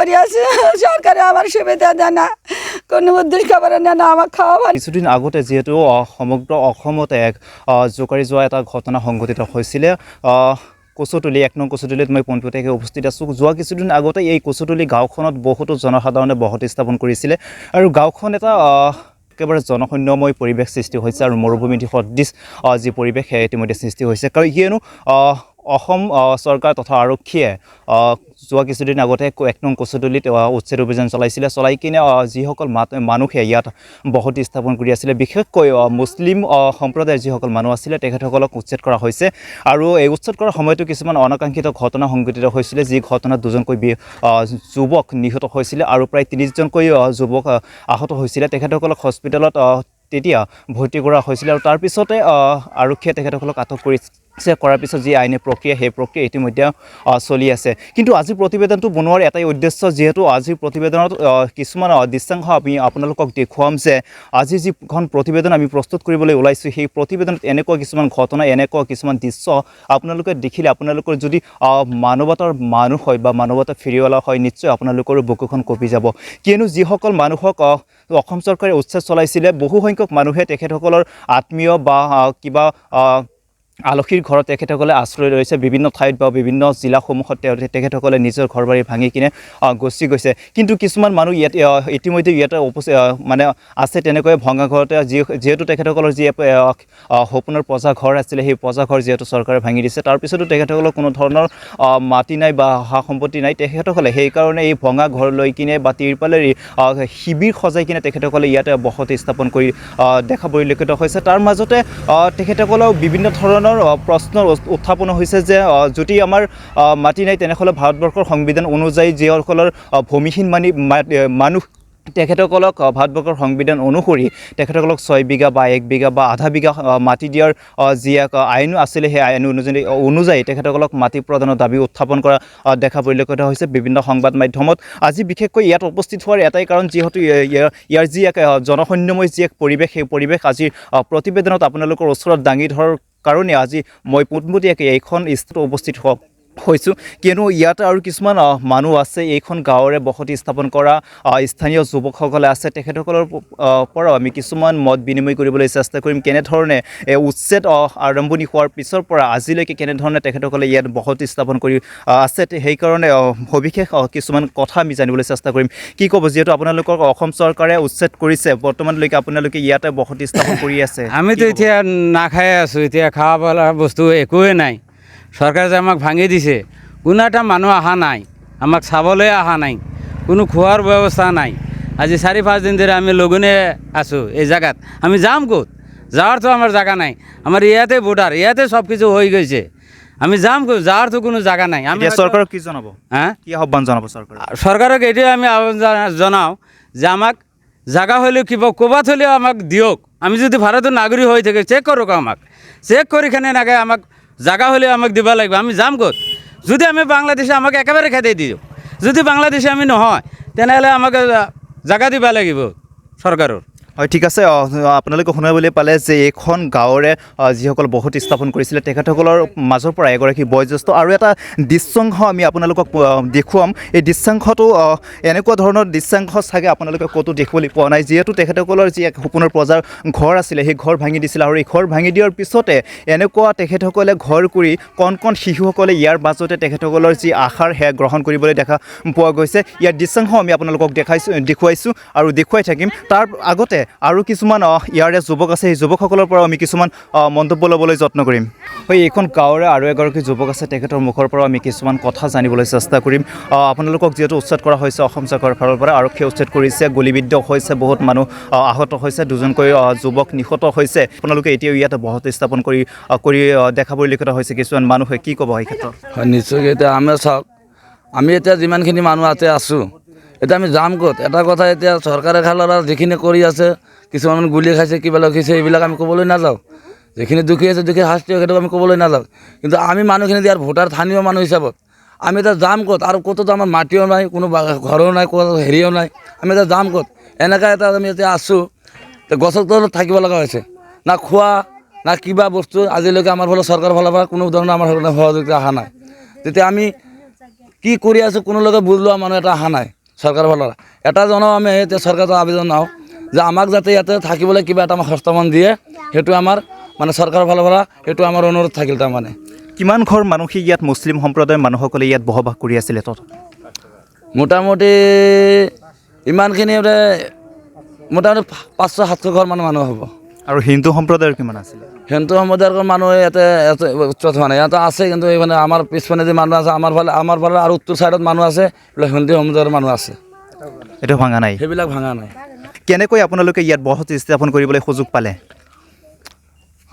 পড়ে আছে সৰকাৰে আমাৰ সুবিধা দেয় না কোনো উদ্দেশ্য খবৰ নেয় না আমাক খাওয়া ভালো কিছুদিন আগতে যেহেতু সমগ্ৰ অসমতে এক জোকাৰি যোৱা এটা ঘটনা সংঘটিত হৈছিলে কচুতলি ১ নং কচুতলিত মই পোনপটীয়াকৈ উপস্থিত আছোঁ যোৱা কিছুদিন আগতে এই কচুতলি গাঁওখনত বহুতো জনসাধাৰণে বসতি স্থাপন কৰিছিলে আৰু গাঁওখন এটা একেবাৰে জনশূন্যময় পৰিৱেশ সৃষ্টি হৈছে আৰু মৰুভূমি সদৃশ যি পৰিৱেশ সেয়া ইতিমধ্যে সৃষ্টি হৈছে কাৰণ কিয়নো অসম চৰকাৰ তথা আৰক্ষীয়ে যোৱা কিছুদিন আগতে ১ নং কচুতলিত উচ্ছেদ অভিযান চলাইছিলে চলাই কিনে যিসকল মানুহে ইয়াত বসতি স্থাপন কৰি আছিলে বিশেষকৈ মুছলিম সম্প্ৰদায়ৰ যিসকল মানুহ আছিলে তেখেতসকলক উচ্ছেদ কৰা হৈছে আৰু এই উচ্ছেদ কৰাৰ সময়তো কিছুমান অনাকাংক্ষিত ঘটনা সংঘটিত হৈছিলে যি ঘটনাত দুজনকৈ যুৱক নিহত হৈছিলে আৰু প্ৰায় ৩০জনকৈ যুৱক আহত হৈছিলে তেখেতসকলক হস্পিটেলত তেতিয়া ভৰ্তি কৰা হৈছিলে আৰু তাৰ পিছতে আৰক্ষীয়ে তেখেতসকলক আটক কৰাৰ পিছত যি আইনী প্ৰক্ৰিয়া সেই প্ৰক্ৰিয়া ইতিমধ্যে চলি আছে কিন্তু আজিৰ প্ৰতিবেদনটো বনোৱাৰ এটাই উদ্দেশ্য যিহেতু আজিৰ প্ৰতিবেদনত কিছুমান দৃশ্যাংশ আমি আপোনালোকক দেখুৱাম যে আজি যিখন প্ৰতিবেদন আমি প্ৰস্তুত কৰিবলৈ ওলাইছোঁ সেই প্ৰতিবেদনত এনেকুৱা কিছুমান ঘটনা এনেকুৱা কিছুমান দৃশ্য আপোনালোকে দেখিলে আপোনালোকৰ যদি মানৱতাৰ মানুহ হয় বা মানৱতা ফেৰিৱালা হয় নিশ্চয় আপোনালোকৰ বুকুখন কঁপি যাব কিয়নো যিসকল মানুহক অসম চৰকাৰে উচ্ছেদ চলাইছিলে বহু সংখ্যক মানুহে তেখেতসকলৰ আত্মীয় বা কিবা আলহীৰ ঘৰত তেখেতসকলে আশ্ৰয় লৈছে বিভিন্ন ঠাইত বা বিভিন্ন জিলাসমূহত তেখেতসকলে নিজৰ ঘৰ বাৰী ভাঙি কিনে গুচি গৈছে কিন্তু কিছুমান মানুহ ইয়াত ইতিমধ্যে ইয়াতে মানে আছে তেনেকৈ ভঙা ঘৰতে যিহেতু তেখেতসকলৰ যি সপোনৰ প্ৰজা ঘৰ আছিলে সেই প্ৰজা ঘৰ যিহেতু চৰকাৰে ভাঙি দিছে তাৰপিছতো তেখেতসকলৰ কোনো ধৰণৰ মাটি নাই বা সা সম্পত্তি নাই তেখেতসকলে সেইকাৰণে এই ভঙা ঘৰ লৈ কিনে বা তিৰপালেৰে শিবিৰ সজাই কিনে তেখেতসকলে ইয়াতে বসতি স্থাপন কৰি দেখা পৰিলক্ষিত হৈছে তাৰ মাজতে তেখেতসকলেও বিভিন্ন ধৰণৰ প্ৰশ্ন উত্থাপন হৈছে যে যদি আমাৰ মাটি নাই তেনেহ'লে ভাৰতবৰ্ষৰ সংবিধান অনুযায়ী যিসকলৰ ভূমিহীন মানুহ তেখেতসকলক ভাৰতবৰ্ষৰ সংবিধান অনুসৰি তেখেতসকলক 6 বিঘা বা 1 বিঘা বা আধা বিঘা মাটি দিয়াৰ যি আইন আছিলে সেই আইন অনুযায়ী তেখেতসকলক মাটি প্ৰদানৰ দাবী উত্থাপন কৰা দেখা পৰিলক্ষিত হৈছে বিভিন্ন সংবাদ মাধ্যমত আজি বিশেষকৈ ইয়াত উপস্থিত হোৱাৰ এটাই কাৰণ যিহেতু ইয়াৰ যি এক জনশূন্যময় যি এক পৰিৱেশ সেই পৰিৱেশ আজিৰ প্ৰতিবেদনত আপোনালোকৰ ওচৰত দাঙি ধৰাৰ কাৰণে আজি মই পোনপটীয়াকৈ এইখন স্থানত উপস্থিত হৈছোঁ কিয়নো ইয়াত আৰু কিছুমান মানুহ আছে এইখন গাঁৱৰে বসতি স্থাপন কৰা স্থানীয় যুৱকসকলে আছে তেখেতসকলৰ পৰাও আমি কিছুমান মত বিনিময় কৰিবলৈ চেষ্টা কৰিম কেনেধৰণে উচ্ছেদ আৰম্ভণি হোৱাৰ পিছৰ পৰা আজিলৈকে কেনেধৰণে তেখেতসকলে ইয়াত বসতি স্থাপন কৰি আছে সেইকাৰণে সবিশেষ কিছুমান কথা আমি জানিবলৈ চেষ্টা কৰিম কি ক'ব যিহেতু আপোনালোকক অসম চৰকাৰে উচ্ছেদ কৰিছে বৰ্তমানলৈকে আপোনালোকে ইয়াতে বসতি স্থাপন কৰি আছে আমিতো এতিয়া নাখাই আছোঁ এতিয়া খাব পৰা বস্তু একোৱে নাই চৰকাৰে যে আমাক ভাঙি দিছে কোনো এটা মানুহ অহা নাই আমাক চাবলৈ অহা নাই কোনো খোৱাৰ ব্যৱস্থা নাই আজি 4-5 দিন ধৰি আমি লগুনে আছোঁ এই জায়গাত আমি যাম ক'ত যাওয়াৰতো আমাৰ জায়গা নাই আমাৰ ইয়াতে বৰ্ডাৰ ইয়াতে সব কিছু হৈ গৈছে আমি যাম ক'ত যাওয়াৰতো কোনো জায়গা নাই আমি চৰকাৰক কি জনাব কি আহ্বান জনাব চৰকাৰক এইটোৱে আমি আহ্বান জনাওঁ যে আমাক জায়গা হ'লেও কিবা ক'ৰবাত হ'লেও আমাক দিয়ক আমি যদি ভাৰতৰ নাগৰিক হৈ থাকে চেক কৰক আমাক চেক কৰি কেনে নাগে আমাক জায়গা হ'লেও আমাক দিব লাগিব আমি যাম ক'ত যদি আমি বাংলাদেশে আমাক একেবাৰে খেদাই দিওঁ যদি বাংলাদেশে আমি নহয় তেনেহ'লে আমাক জায়গা দিব লাগিব চৰকাৰৰ হয় ঠিক আছে আপোনালোকে শুনিবলৈ পালে যে এইখন গাঁৱৰে যিসকল বসতি স্থাপন কৰিছিলে তেখেতসকলৰ মাজৰ পৰা এগৰাকী বয়োজ্যেষ্ঠ আৰু এটা দৃশ্যাংশ আমি আপোনালোকক দেখুৱাম এই দৃশ্যাংশটো এনেকুৱা ধৰণৰ দৃশ্যাংশ চাগে আপোনালোকে ক'তো দেখিবলৈ পোৱা নাই যিহেতু তেখেতসকলৰ যি এক সপোনৰ প্ৰজাৰ ঘৰ আছিলে সেই ঘৰ ভাঙি দিছিলে আৰু এই ঘৰ ভাঙি দিয়াৰ পিছতে এনেকুৱা তেখেতসকলে ঘৰ কৰি কণ শিশুসকলে ইয়াৰ মাজতে তেখেতসকলৰ যি আশাৰ সেয়া গ্ৰহণ কৰিবলৈ দেখা পোৱা গৈছে ইয়াৰ দৃশ্যাংশ আমি আপোনালোকক দেখুৱাইছোঁ আৰু দেখুৱাই থাকিম তাৰ আগতে আৰু কিছুমান ইয়াৰে যুৱক আছে সেই যুৱকসকলৰ পৰা আমি কিছুমান মন্তব্য ল'বলৈ যত্ন কৰিম হয় এইখন গাঁৱৰে আৰু এগৰাকী যুৱক আছে তেখেতৰ মুখৰ পৰা আমি কিছুমান কথা জানিবলৈ চেষ্টা কৰিম আপোনালোকক যিহেতু উচ্ছেদ কৰা হৈছে অসম চৰকাৰৰ ফালৰ পৰা আৰক্ষীয়ে উচ্ছেদ কৰিছে গুলীবিদ্ধ হৈছে বহুত মানুহ আহত হৈছে দুজনকৈ যুৱক নিহত হৈছে আপোনালোকে এতিয়াও ইয়াতে বসতি স্থাপন কৰি দেখা পৰিলক্ষিত হৈছে কিছুমান মানুহে কি ক'ব এই ক্ষেত্ৰত হয় নিশ্চয় এতিয়া আমি চাওক আমি এতিয়া যিমানখিনি মানুহ ইয়াতে আছোঁ এতিয়া আমি যাম ক'ত এটা কথা এতিয়া চৰকাৰে খালৰ যিখিনি কৰি আছে কিছুমান গুলি খাইছে কিবা লখিছে এইবিলাক আমি ক'বলৈ নাযাওঁ যিখিনি দুখী আছে দুখী শাস্তি সেইটো আমি ক'বলৈ নাযাওঁ কিন্তু আমি মানুহখিনি ইয়াৰ ভোটাৰ স্থানীয় মানুহ হিচাপত আমি এতিয়া যাম ক'ত আৰু ক'তো আমাৰ মাটিও নাই কোনো ঘৰো নাই কোনো হেৰিও নাই আমি এতিয়া যাম ক'ত এনেকুৱা এটা আমি এতিয়া আছোঁ গছৰ তলত থাকিব লগা হৈছে না খোৱা না কিবা বস্তু আজিলৈকে আমাৰ ফালে চৰকাৰৰ ফালৰ পৰা কোনো ধৰণৰ আমাৰ সহযোগিতা অহা নাই তেতিয়া আমি কি কৰি আছে কোনো লোকে বুজ লোৱা মানুহ এটা অহা নাই চৰকাৰৰ ফালৰ পৰা। এটা জনাওঁ আমি এতিয়া চৰকাৰৰ আবেদন আহোঁ যে আমাক যাতে ইয়াতে থাকিবলৈ কিবা এটা আমাক সংস্থাপন দিয়ে, সেইটো আমাৰ মানে চৰকাৰৰ ফালৰ পৰা সেইটো আমাৰ অনুৰোধ থাকিল। তাৰমানে কিমান ঘৰ মানুহে ইয়াত মুছলিম সম্প্ৰদায়ৰ মানুহসকলে ইয়াত বসবাস কৰি আছিলে? মোটামুটি ইমানখিনি মোটামুটি 500-700 ঘৰ মানুহ হ'ব। আৰু হিন্দু সম্প্ৰদায়ৰ কিমান আছিলে? হিন্দু সম্প্ৰদায়ৰ মানুহ ইয়াতে উচ্চত হোৱা নাই, ইয়াতে আছে কিন্তু মানে আমাৰ পিছফালে যে মানুহ আছে, আমাৰ ফালে আৰু উত্তৰ চাইডত মানুহ আছে, এইবিলাক হিন্দু সম্প্ৰদায়ৰ মানুহ আছে, এইটো ভাঙা নাই, সেইবিলাক ভাঙা নাই। কেনেকৈ আপোনালোকে ইয়াত বসতি স্থাপন কৰিবলৈ সুযোগ পালে?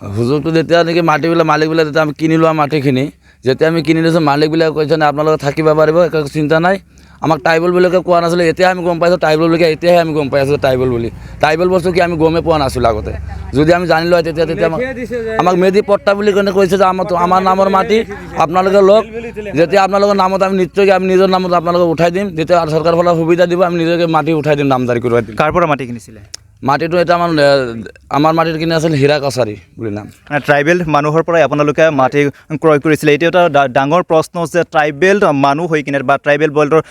সুযোগটো যেতিয়া নেকি মাটিবিলাক মালিকবিলাক যেতিয়া আমি কিনি লোৱা মাটিখিনি যেতিয়া আমি কিনি লৈছোঁ, মালিকবিলাকে কৈছে নে আপোনালোকে থাকিব পাৰিব, একো চিন্তা নাই। আমাক ট্ৰাইবেল বুলিকে কোৱা নাছিলে, এতিয়া আমি গম পাইছোঁ ট্ৰাইবেল বুলিকে, এতিয়াহে আমি গম পাই আছোঁ ট্ৰাইবেল বুলি। ট্ৰাইবেল বস্তু কি আমি গমেই পোৱা নাছিলোঁ আগতে। যদি আমি জানি লওঁ তেতিয়া আমাক মেধি পট্টা বুলি কেনে কৈছে যে আমাৰ নামৰ মাটি আপোনালোকে লওক, যেতিয়া আপোনালোকৰ নামত আমি নিশ্চয়কৈ আমি নিজৰ নামত আপোনালোকক উঠাই দিম, যেতিয়া চৰকাৰৰ ফালৰ সুবিধা দিব আমি নিজকে মাটি উঠাই দিম, নামজাৰি কৰিব দিম। কাৰ পৰা মাটি কিনিছিলে? মাটিটো এটা আমাৰ মাটিত কিনি আছিল হীৰা কছাৰী বুলি নাম। ট্ৰাইবেল মানুহৰ পৰাই আপোনালোকে মাটি ক্ৰয় কৰিছিলে। এতিয়া এটা ডাঙৰ প্ৰশ্ন যে ট্ৰাইবেল মানুহ হৈ কিনে বা ট্ৰাইবেল বেল্টৰ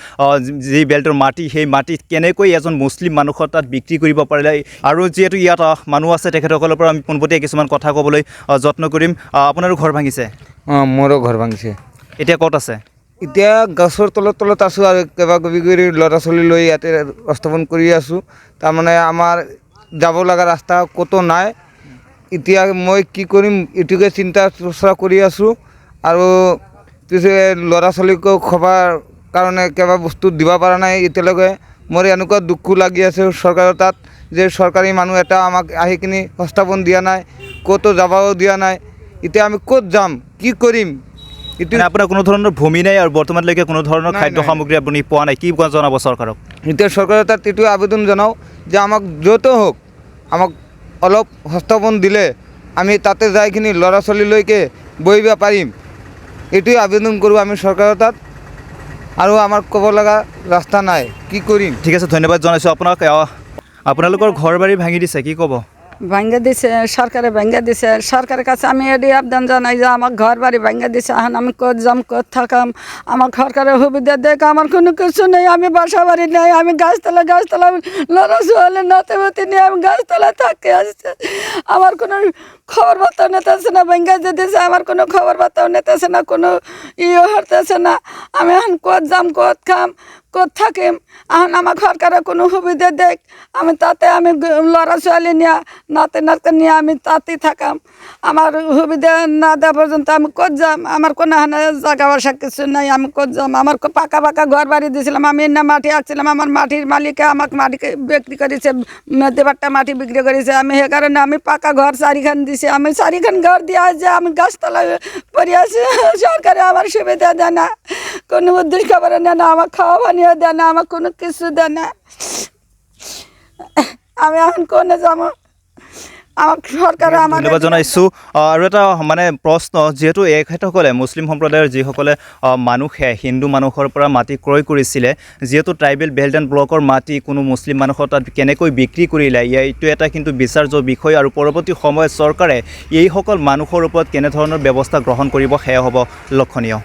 যি বেল্টৰ মাটি, সেই মাটি কেনেকৈ এজন মুছলিম মানুহৰ তাত বিক্ৰী কৰিব পাৰিলে? আৰু যিহেতু ইয়াত মানুহ আছে, তেখেতসকলৰ পৰা আমি পোনপটীয়া কিছুমান কথা ক'বলৈ যত্ন কৰিম। আপোনাৰো ঘৰ ভাঙিছে? অঁ, মোৰো ঘৰ ভাঙিছে। এতিয়া ক'ত আছে? এতিয়া গছৰ তলত আছোঁ আৰু কিবা কিবি কৰি ল'ৰা ছোৱালী লৈ ইয়াতে স্থাপন কৰি আছোঁ। তাৰমানে আমাৰ যাব লগা ৰাস্তা ক'তো নাই। এতিয়া মই কি কৰিম এইটোকে চিন্তা চৰ্চা কৰি আছোঁ। আৰু পিছে ল'ৰা ছোৱালীকো খোৱাৰ কাৰণে কিবা বস্তু দিব পৰা নাই এতিয়ালৈকে। মোৰ এনেকুৱা দুখো লাগি আছে চৰকাৰৰ তাত যে চৰকাৰী মানুহ এটা আমাক আহি কিনি সংস্থাপন দিয়া নাই, ক'তো যাবও দিয়া নাই। এতিয়া আমি ক'ত যাম, কি কৰিম? আপোনাৰ কোনো ধৰণৰ ভূমি নাই আৰু বৰ্তমানলৈকে কোনো ধৰণৰ খাদ্য সামগ্ৰী আপুনি পোৱা নাই, কি জনাব চৰকাৰক? এতিয়া চৰকাৰৰ তাত এইটোৱে আবেদন জনাওঁ যে আমাক য'তো হওক আমাক অলপ সংস্থাপন দিলে আমি তাতে যাই কিনি ল'ৰা ছোৱালীলৈকে বহিব পাৰিম, এইটোৱে আবেদন কৰোঁ আমি চৰকাৰৰ তাত। আৰু আমাৰ ক'ব লগা ৰাস্তা নাই, কি কৰিম? ঠিক আছে, ধন্যবাদ জনাইছোঁ আপোনাক। আপোনালোকৰ ঘৰ বাৰী ভাঙি দিছে, কি ক'ব? ভাঙ্গা দিছে, সরকারে ভাঙ্গা দিছে। সরকারের কাছে আমি এটি আবেদন জানাই যে আমার ঘর বাড়ি ভাঙ্গা দিছে, এখন আমি কোথ যাম, কোথ থাকাম, আমার সরকারের সুবিধা দেখ। আমার কোনো কিছু নেই, আমি বাসা বাড়ি নেই, আমি গাছতলা লড়া ছোয়ালে নাতেবতী নিয়ে আমি গাছতলায় থাকতে আসছে। আমার কোনো খবর বার্তাও নিতেছে না, ভাঙ্গা দিতেছে, আমার কোনো খবর বার্তাও নিতেছে না, কোনো ইয়ে হতেছে না। আমি এখন কোথ যাম, কোথ খাম, কোথ থাকিম, এখন আমার সরকারের কোনো সুবিধা দেখ। আমি তাতে আমি লড়া ছোয়ালি নিয়ে নাতে নিয়ে আমি তাতেই থাকাম। আমার সুবিধা না দেওয়া পর্যন্ত আমি কোথ যাম? আমার কোনো জায়গা বাসা কিছু নাই, আমি কোথ যাম? আমার পাকা ঘর বাড়ি দিয়েছিলাম, আমি না মাটি আঁকছিলাম, আমার মাটির মালিকে আমাকে মাটিকে বিক্রি করেছে, মেদিবারটা মাটি বিক্রি করেছে। আমি সে কারণে আমি পাকা ঘর 4খান দিছি, আমি 4খান ঘর দিয়ে যে আমি গাছতলা পড়ে আছি। সরকারে আমার সুবিধা দেয় না, কোনো উদ্দেশ্য খবর নেয় না, আমার খাওয়া পানিও দেয় না, আমার কোনো কিছু দেয় না। আমি এখন কোনে যাবো? আমাক সরকারে আমার ধন্যবাদ জনাইছোঁ। আৰু এটা মানে প্ৰশ্ন, যিহেতু এখেতসকলে মুছলিম সম্প্ৰদায়ৰ যিসকলে মানুহে হিন্দু মানুহৰ পৰা মাটি ক্ৰয় কৰিছিলে, যিহেতু ট্ৰাইবেল বেল্ট এণ্ড ব্লকৰ মাটি কোনো মুছলিম মানুহৰ তাত কেনেকৈ বিক্ৰী কৰিলে, এইটো এটা কিন্তু বিচাৰ্য বিষয়। আৰু পৰৱৰ্তী সময়ত চৰকাৰে এইসকল মানুহৰ ওপৰত কেনেধৰণৰ ব্যৱস্থা গ্ৰহণ কৰিব, সেয়া হ'ব লক্ষণীয়।